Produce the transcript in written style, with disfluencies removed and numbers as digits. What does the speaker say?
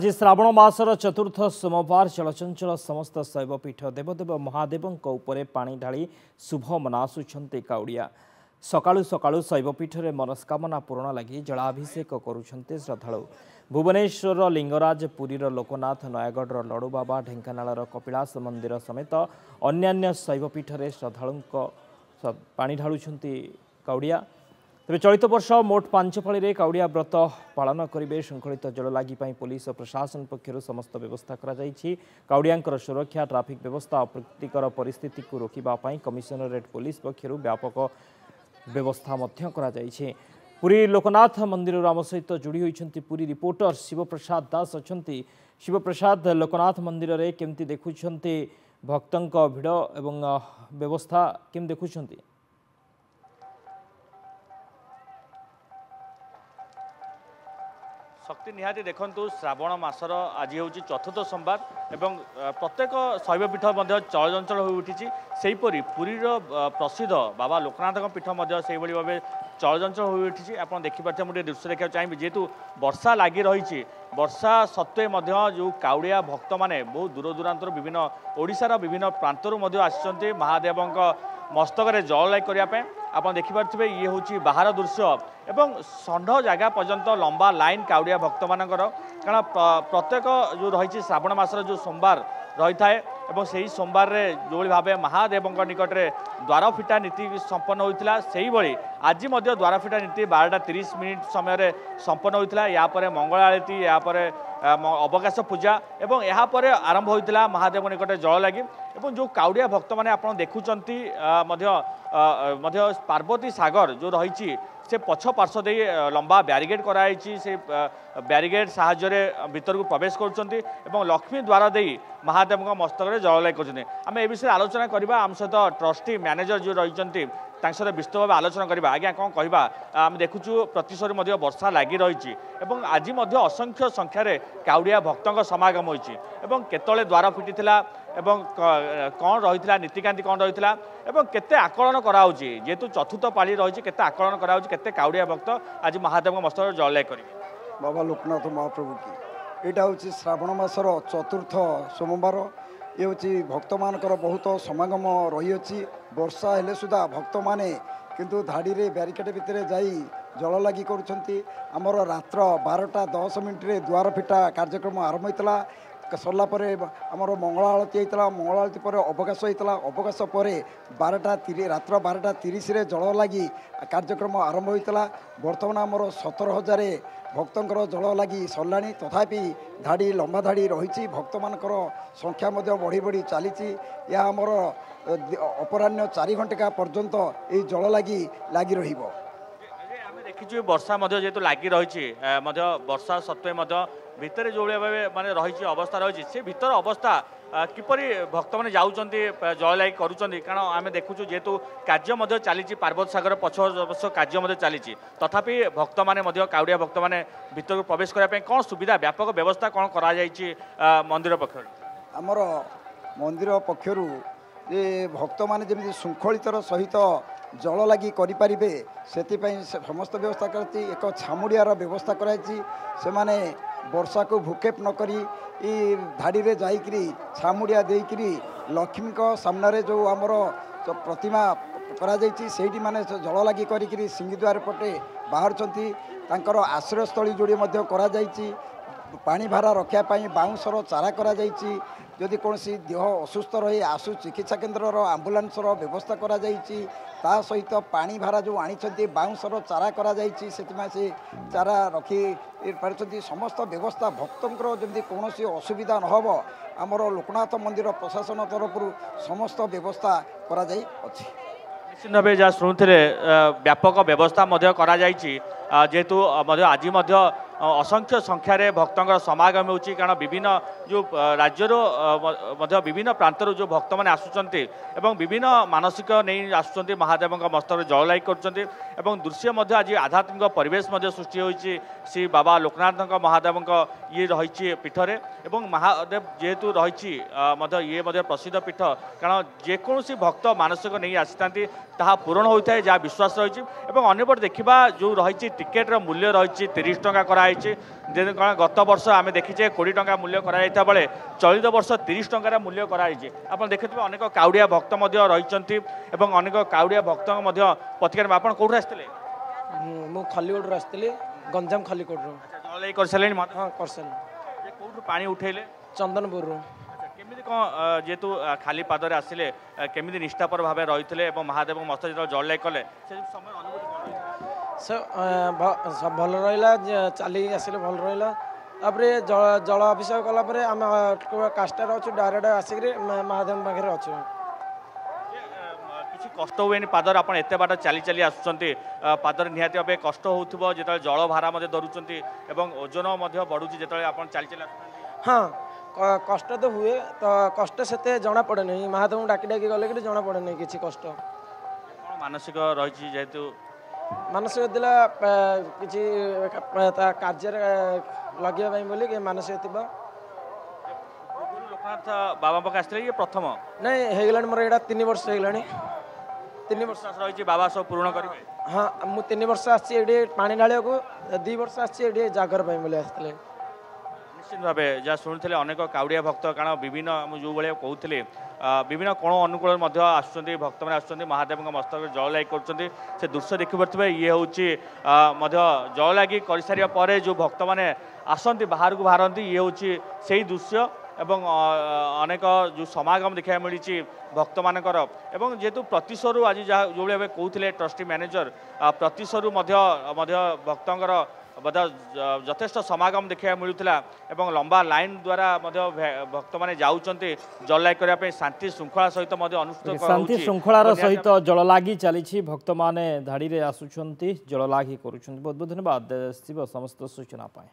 आज श्रावण मासर चतुर्थ सोमवार चलचंचल समस्त शैवपीठ देवदेव महादेवों उपरे पानी ढाली शुभ मनासुंट काउड़िया सकाळु सकाळु शैवपीठ में मनस्कामना पूरण लगी जलाभिषेक करुछन्ते श्रद्धालु भुवनेश्वर लिंगराज पुरीर लोकनाथ नयागढ़ लडुबाबा ढेंकानाल कपिलास मंदिर समेत अन्यान्य शैवपीठ में श्रद्धालु पानी ढालुछन्ति काउड़िया तेज चलित वर्ष मोट 5 पाली काउड़िया व्रत पालन करेंगे। श्रृंखलित जल लगी पुलिस और प्रशासन पक्षर समस्त व्यवस्था काउड़िया सुरक्षा ट्राफिक व्यवस्था अप्रीतिकर परिस्थिति को रोकने कमिशनरेट पुलिस पक्षर व्यापक व्यवस्था पुरी लोकनाथ मंदिर आम सहित जोड़ी होती पुरी रिपोर्टर शिवप्रसाद दास अच्छा। शिवप्रसाद, लोकनाथ मंदिर में केमती देखुं भक्तों भिड़ एवं व्यवस्था केम देखुं? शक्ति निहाती देखु श्रावण मासर आज हूँ चतुर्थ सोमवार एवं प्रत्येक शैवपीठ चलचंचल हो उठी सेहीपरि पुरीर प्रसिद्ध बाबा लोकनाथ पीठ से भाव चलचंचल हो उठी। आप देखिए मुझे दृश्य देखा चाहिए जेहेतु वर्षा लगी रही वर्षा सत्वे जो काउड़िया भक्त मैंने बहुत दूर दूरांतर विभिन्न ओडिशार विभिन्न प्रांतर आसी महादेवों मस्तक जल लाई करने आप देखिपे ये हूँ बाहर दृश्य एवं षंढ जगह पर्यंत लंबा लाइन काउड़िया भक्त मानकर कारण प्रत्येक जो रही श्रावण मासर जो सोमवार रही थाए एवं से सोमवार जो भाव महादेव निकट में द्वार फिटा नीति संपन्न होता से आज द्वार फिटा नीति 12:30 समय संपन्न होता। यापर मंगल आरती यापर अवकाश पूजा एवं यापर आरंभ होता महादेव निकट जल लगी एवं जो काउड़िया भक्त मैंने आप देखुंत पार्वती सागर जो रही से पछ पार्श्व दे लंबा ब्यारिगेड कराई से ब्यारिगेड साहाय्य भीतर को प्रवेश कर लक्ष्मी द्वार दे महादेव मस्तक जल लाई कर आम ए विषय आलोचना करवा आम सहित ट्रस्टी मैनेजर जो रही सहित विस्तृत भाव आलोचना करवा। आज्ञा कौन कहवा आम देखुचु प्रतिशोर वर्षा लगी रही आज असंख्य संख्यार काउड़िया भक्तों समागम होती केतले द्वार फिटी कौन रही नीतिकांति कौन रही एवं केते आकलन कराउची जेहेतु चतुर्थ पाली रही केते आकलन कराउची केते काउड़िया भक्त आज महादेव मस्तक जल लाई करेंगे। बाबा लोकनाथ महाप्रभु की यहाँ हूँ श्रावण मासर चतुर्थ सोमवार ये हूँ भक्त मानकर बहुत समागम रही वर्षा हेले सुधा भक्त माने किंतु धाड़ी रे ब्यारिकेड भितर जाई जल लगी करमर रात्र 12:10 द्वार फिटा कार्यक्रम आरंभ होता सरला आमर मंगल आलती होता मंगल आलती पर अवकाश होता अवकाश पर रात्र 12:30 जल लगी कार्यक्रम आरंभ होता। बर्तमान आमर 17,000 भक्तों जल लगी सरला तथापि धाड़ी लंबा धाड़ी रही भक्त मानकर संख्या बढ़ी बढ़ी चली यह आमर अपराह्न 4 घंटा पर्यंत ये जल लगी रही देखी वर्षा जेहेतु लगी रही वर्षा सत्वे भितर जो माने रही अवस्था रही से भीतर अवस्था किपरि भक्त मैंने जाऊँच जल लाई करुँच कारण आम देखुँ जेहेतु कार्य चली पार्वत सागर पछ कार्य चली तथापि भक्त मैंने काउड़िया भक्त मैंने भीतर को प्रवेश करने कौन सुविधा व्यापक व्यवस्था कौन करा मंदिर पक्ष आमर मंदिर पक्षर जे भक्त मैंने जमी श्रृंखलितर सहित जल लगी करें से समस्त व्यवस्था करती एक छामुड़ियार व्यवस्था कराई से माने वर्षा को भूकेप न करी धाड़ी रे जाइकरी छामुड़िया देकरी लक्ष्मी को सामने जो आमर प्रतिमा करा से माने जल लगी करी सिंहद्वार पटे बाहर आश्रयस्थली जोड़ी करा पानी भारा रखापी बाउंसर चारा करा जदि कौन देह असुस्थ रही आशु चिकित्सा केन्द्र आम्बुलांस व्यवस्था करा ता सहित पानी भारा जो आनी बाउंसर चारा करा से चारा रखी पार्टी समस्त व्यवस्था भक्तों जमी कौन असुविधा न हो आमर लोकनाथ मंदिर प्रशासन तरफ समस्त व्यवस्था करा अछि। निश्चित भाव जहाँ शुणुते व्यापक व्यवस्था जेहेतु आज असंख्य संख्यार भक्तों समागम हो कारण विभिन्न जो राज्यर विभिन्न प्रांतर जो भक्त मैंने आसुंच विभिन्न मानसिक नहीं आसुंच महादेव मस्तक जल लाई कर दृश्य आज आध्यात्मिक परिवेश सृष्टि होती श्री बाबा लोकनाथ महादेव ये रही पीठरे महादेव जेहेतु रही ये प्रसिद्ध पीठ कारण जेकोसी भक्त मानसिक नहीं आसी पूरण होता है जहाँ विश्वास रही अंपट देखा जो रही टिकेट्र मूल्य रही 30 टंका कराई रही गत वर्ष आम देखीचे 20 टंका मूल्य कराइता बेले चलित वर्ष 30 टंकार मूल्य कराई आप देखिए अनेक काउड़िया भक्त रही अनेक काउड़िया भक्त पत्रिकार आप कौट आसते मु खलीकोट आसती गंजाम खलीकोट जल कर सारे हाँ कर कौटू पानी उठेले चंदनपुर केमी कौन जेहेतु खाली पादर आसिले केमी निष्ठापर भाव रही महादेव मस्त जो जल लाई कले समय अनुभूति से भल रहा चली आसिले भल रहा तापर जल अभिषेक कलापर आम काष्टार अच्छु डायरेक्ट आसिक महादेव पाखे अच्छु किसी कष्ट हुए पादर आप एत बाट चली चली आसुँच पादर निहाती भाव कष्ट हो जो जल भारा धरुंच ओजन बढ़ुची जो आप चली चली हाँ कष्ट तो हुए तो कष्ट से जना पड़े नहीं महादेव डाकी डाकी गले कि जना पड़े नहीं किसी कष्ट मानसिक रही जेहेतु मानसिक दिला किसी कार्य लगे बोली कि मानसिक थी लोकनाथ बाबा पाखे आसते ये प्रथम नहीं होगला मोर यहाँ 3 वर्ष होगा 3 वर्ष रही बाबा सब पूर्ण करेंगे हाँ मुझे 3 वर्ष आसी पानी ढाड़ा को 2 वर्ष आसी जागर बोली आसते निश्चित भाव जहाँ शुणुले अनेक काउड़िया भक्त कारण विभिन्न जो भाई कहते विभिन्न कोण अनुकूल आसुँच भक्त मैंने आसुँच महादेव मस्तक जल लाग कर दृश्य देखिपे ये हूँ जल लाग कर सारा पर जो भक्त मैंने आसती बाहर को बाहरती ये हूँ से दृश्य एवं अनेक जो समागम देखा मिली भक्त मानकर एवं जेहेतु प्रतिशरू आज जहाँ जो भाई कहते ट्रस्टी मैनेजर प्रतिशरू भक्तर यथेष्ट समागम देखा मिलूला एवं लंबा लाइन द्वारा भक्त मैंने जाऊँच जल लाग करने शांति श्रृंखला सहित अनुष्ठित शांति श्रृंखलार सहित जल लागी चली भक्त मैंने धाड़ी आसुंच जल लागी कर बहुत बहुत धन्यवाद शिव समस्त सूचना पाए।